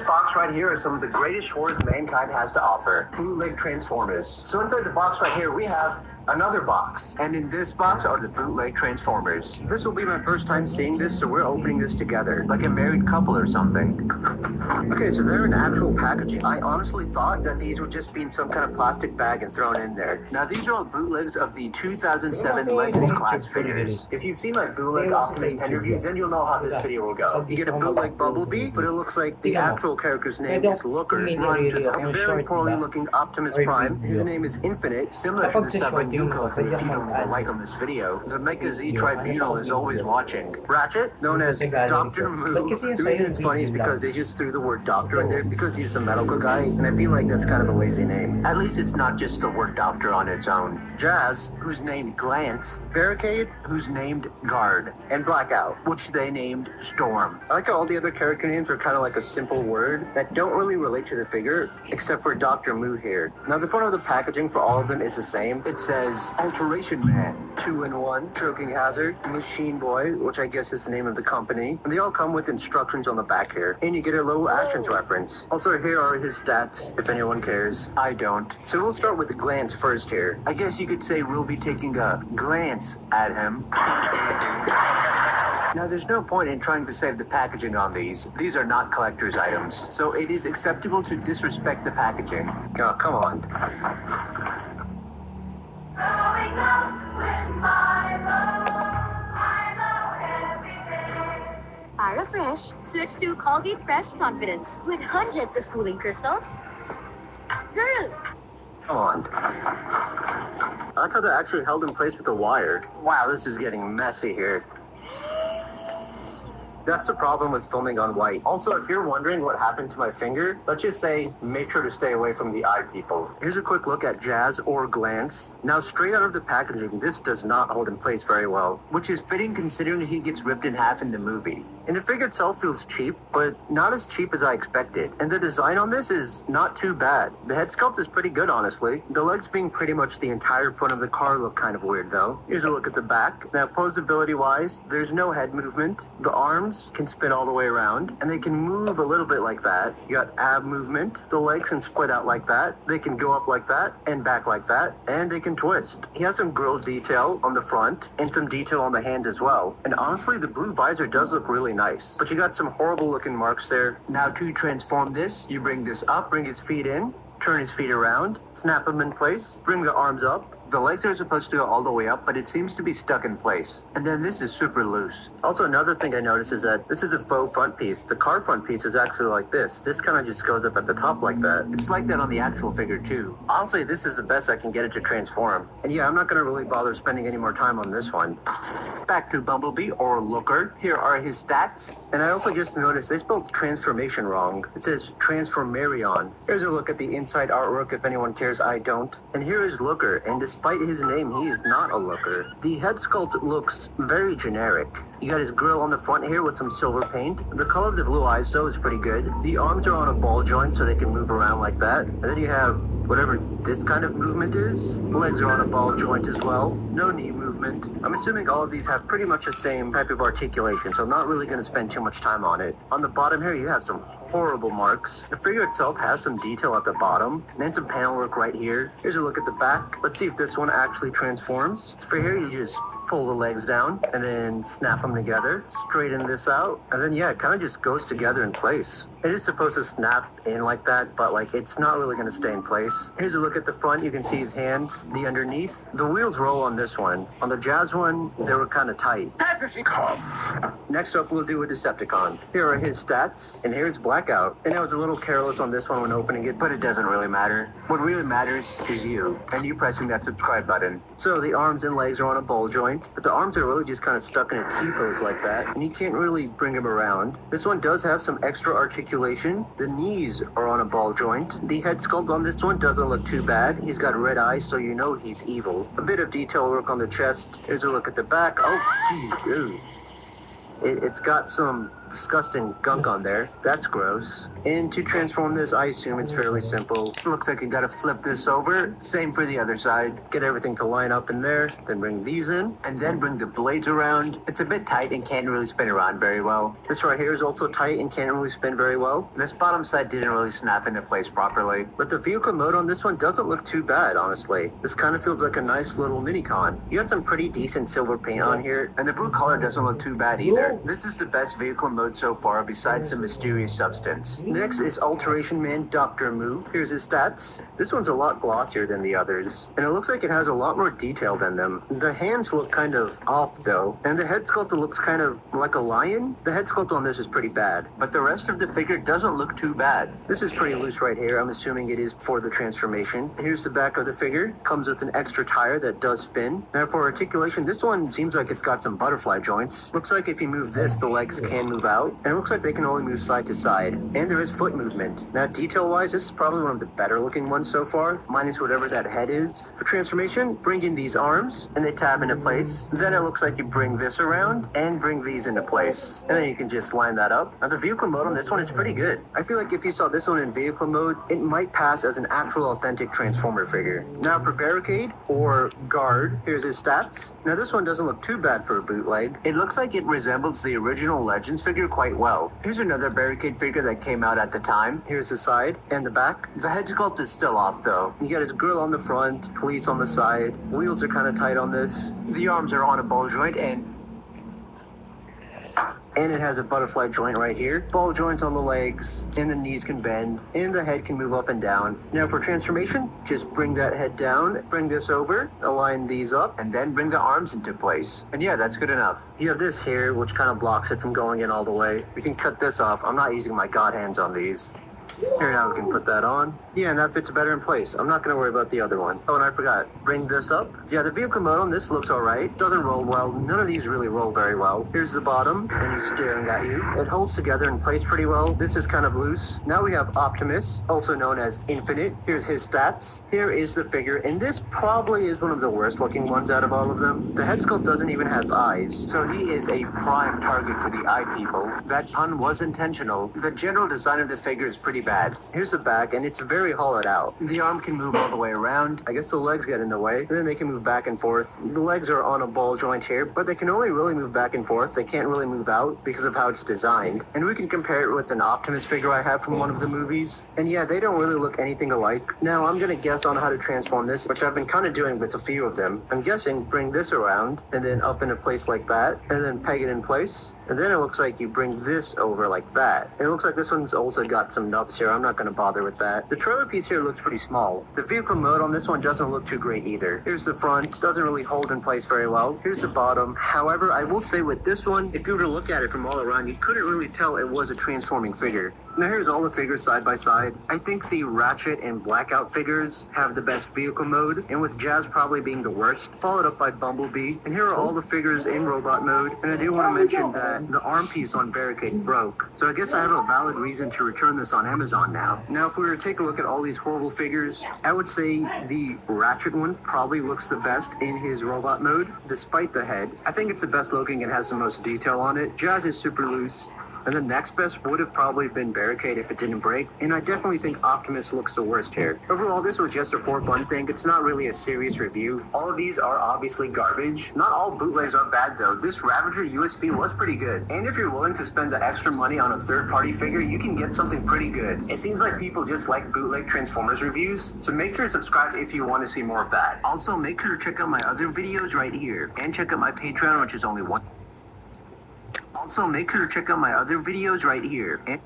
box right here are some of the greatest horrors mankind has to offer. Bootleg Transformers. So inside the box right here, we have another box. And in this box are the bootleg Transformers. This will be my first time seeing this, so we're opening this together, like a married couple or something. Okay, so they're in actual packaging. I honestly thought that these would just be in some kind of plastic bag and thrown in there. Now, these are all bootlegs of the 2007 Legends class figures. If you've seen my bootleg Optimus Pen review, then you'll know how this video will go. You get a bootleg Bumblebee, but it looks like the actual character's name is Looker. Run just a very poorly looking Optimus Prime. His name is Infinite, similar to the Seven Yuko from if you don't leave a like on this video. The Mecha Tribunal is always watching. Ratchet, known as Dr. Moo. The reason it's funny is because they just threw the word doctor in there because he's a medical guy, and I feel like that's kind of a lazy name. At least it's not just the word doctor on its own. Jazz, who's named Glance. Barricade, who's named Guard. And Blackout, which they named Storm. I like how all the other character names are kind of like a simple word that don't really relate to the figure, except for Dr. Moo here. Now the front of the packaging for all of them is the same. It says Alteration Man, 2-in-1, Choking Hazard, Machine Boy, which I guess is the name of the company. And they all come with instructions on the back here. And you get a little Astrons reference. Also, here are his stats, if anyone cares. I don't. So we'll start with the Glance first here. I guess you could say we'll be taking a glance at him. Now, there's no point in trying to save the packaging on these. These are not collector's items. So it is acceptable to disrespect the packaging. Oh, come on. Growing up with Milo every day. Para Fresh, switch to Colgate Fresh Confidence with hundreds of cooling crystals. Girl! Come on. I like how they're actually held in place with a wire. Wow, this is getting messy here. That's the problem with filming on white. Also, if you're wondering what happened to my finger, let's just say, make sure to stay away from the eye people. Here's a quick look at Jazz or Glance. Now, straight out of the packaging, this does not hold in place very well, which is fitting considering he gets ripped in half in the movie. And the figure itself feels cheap, but not as cheap as I expected. And the design on this is not too bad. The head sculpt is pretty good, honestly. The legs being pretty much the entire front of the car look kind of weird, though. Here's a look at the back. Now, posability-wise, there's no head movement. The arms can spin all the way around, and they can move a little bit like that. You got ab movement. The legs can split out like that. They can go up like that, and back like that, and they can twist. He has some grille detail on the front, and some detail on the hands as well. And honestly, the blue visor does look really nice, but you got some horrible looking marks there. Now to transform this, you bring this up, bring his feet in, turn his feet around, snap them in place, bring the arms up. The legs are supposed to go all the way up, but it seems to be stuck in place. And then this is super loose. Also, another thing I noticed is that this is a faux front piece. The car front piece is actually like this. This kind of just goes up at the top like that. It's like that on the actual figure too. Honestly, this is the best I can get it to transform. And yeah, I'm not going to really bother spending any more time on this one. Back to Bumblebee or Looker. Here are his stats. And I also just noticed they spelled transformation wrong. It says Transformarion. Here's a look at the inside artwork if anyone cares. I don't. And here is Looker, and despite his name, he is not a looker. The head sculpt looks very generic. You got his grill on the front here with some silver paint. The color of the blue eyes, though, is pretty good. The arms are on a ball joint so they can move around like that. And then you have whatever this kind of movement is. Legs are on a ball joint as well. No knee movement. I'm assuming all of these have pretty much the same type of articulation, so I'm not really going to spend too much time on it. On the bottom here, you have some horrible marks. The figure itself has some detail at the bottom, and then some panel work right here. Here's a look at the back. Let's see if this one actually transforms. For here, you just pull the legs down and then snap them together, straighten this out, and then yeah, it kind of just goes together in place. It is supposed to snap in like that, but like it's not really going to stay in place. Here's a look at the front. You can see his hands, the underneath. The wheels roll on this one. On the Jazz one, they were kind of tight. That's where she comes. Next up, we'll do a Decepticon. Here are his stats, and here's Blackout. And I was a little careless on this one when opening it, but it doesn't really matter. What really matters is you, and you pressing that subscribe button. So the arms and legs are on a ball joint, but the arms are really just kind of stuck in a T-pose like that, and you can't really bring them around. This one does have some extra articulation. The knees are on a ball joint. The head sculpt on this one doesn't look too bad. He's got red eyes, so you know he's evil. A bit of detail work on the chest. Here's a look at the back. Oh, geez, ew. It's got some disgusting gunk on there. That's gross. And to transform this, I assume it's fairly simple. Looks like you gotta flip this over. Same for the other side. Get everything to line up in there. Then bring these in. And then bring the blades around. It's a bit tight and can't really spin around very well. This right here is also tight and can't really spin very well. This bottom side didn't really snap into place properly. But the vehicle mode on this one doesn't look too bad, honestly. This kind of feels like a nice little mini-con. You got some pretty decent silver paint on here. And the blue color doesn't look too bad either. This is the best vehicle mode so far besides some mysterious substance. Next is Alteration Man Dr. Moo. Here's his stats. This one's a lot glossier than the others. And it looks like it has a lot more detail than them. The hands look kind of off though. And the head sculpt looks kind of like a lion. The head sculpt on this is pretty bad. But the rest of the figure doesn't look too bad. This is pretty loose right here. I'm assuming it is for the transformation. Here's the back of the figure. Comes with an extra tire that does spin. Now for articulation, this one seems like it's got some butterfly joints. Looks like if you move this, the legs can move out. And it looks like they can only move side to side. And there is foot movement. Now detail-wise, this is probably one of the better looking ones so far, minus whatever that head is. For transformation, bring in these arms, and they tab into place. Then it looks like you bring this around, and bring these into place. And then you can just line that up. Now the vehicle mode on this one is pretty good. I feel like if you saw this one in vehicle mode, it might pass as an actual authentic Transformer figure. Now for Barricade, or Guard, here's his stats. Now this one doesn't look too bad for a bootleg. It looks like it resembles the original Legends figure quite well. Here's another Barricade figure that came out at the time. Here's the side and the back. The head sculpt is still off though. You got his grill on the front, police on the side. Wheels are kind of tight on this. The arms are on a ball joint and it has a butterfly joint right here. Ball joints on the legs, and the knees can bend, and the head can move up and down. Now for transformation, just bring that head down, bring this over, align these up, and then bring the arms into place. And yeah, that's good enough. You have this here, which kind of blocks it from going in all the way. We can cut this off. I'm not using my god hands on these. Here, now we can put that on. Yeah, and that fits better in place. I'm not going to worry about the other one. Oh, and I forgot. Bring this up. Yeah, the vehicle mode on this looks alright. Doesn't roll well. None of these really roll very well. Here's the bottom, and he's staring at you. It holds together in place pretty well. This is kind of loose. Now we have Optimus, also known as Infinite. Here's his stats. Here is the figure, and this probably is one of the worst looking ones out of all of them. The head sculpt doesn't even have eyes. So he is a prime target for the eye people. That pun was intentional. The general design of the figure is pretty bad. Here's the back, and it's very hollowed out. The arm can move all the way around. I guess the legs get in the way, and then they can move back and forth. The legs are on a ball joint here, but they can only really move back and forth. They can't really move out because of how it's designed. And we can compare it with an Optimus figure I have from one of the movies. And yeah, they don't really look anything alike. Now, I'm gonna guess on how to transform this, which I've been kind of doing with a few of them. I'm guessing bring this around, and then up into place like that, and then peg it in place. And then it looks like you bring this over like that. It looks like this one's also got some nubs here. I'm not going to bother with that. The trailer piece here looks pretty small. The vehicle mode on this one doesn't look too great either. Here's the front. Doesn't really hold in place very well. Here's the bottom. However, I will say with this one, if you were to look at it from all around, you couldn't really tell it was a transforming figure. Now here's all the figures side by side. I think the Ratchet and Blackout figures have the best vehicle mode, and with Jazz probably being the worst, followed up by Bumblebee. And here are all the figures in robot mode, and I do want to mention that the arm piece on Barricade broke, so I guess I have a valid reason to return this on Amazon now. Now if we were to take a look at all these horrible figures, I would say the Ratchet one probably looks the best in his robot mode, despite the head. I think it's the best looking and has the most detail on it. Jazz is super loose. And the next best would have probably been Barricade if it didn't break, and I definitely think Optimus looks the worst here. Overall, this was just a for fun thing. It's not really a serious review. All of these are obviously garbage. Not all bootlegs are bad though. This Ravager USB was pretty good. And if you're willing to spend the extra money on a third-party figure, you can get something pretty good. It seems like people just like bootleg Transformers reviews, so make sure to subscribe if you want to see more of that. Also, make sure to check out my other videos right here, and check out my Patreon, which is only one. Also, make sure to check out my other videos right here. And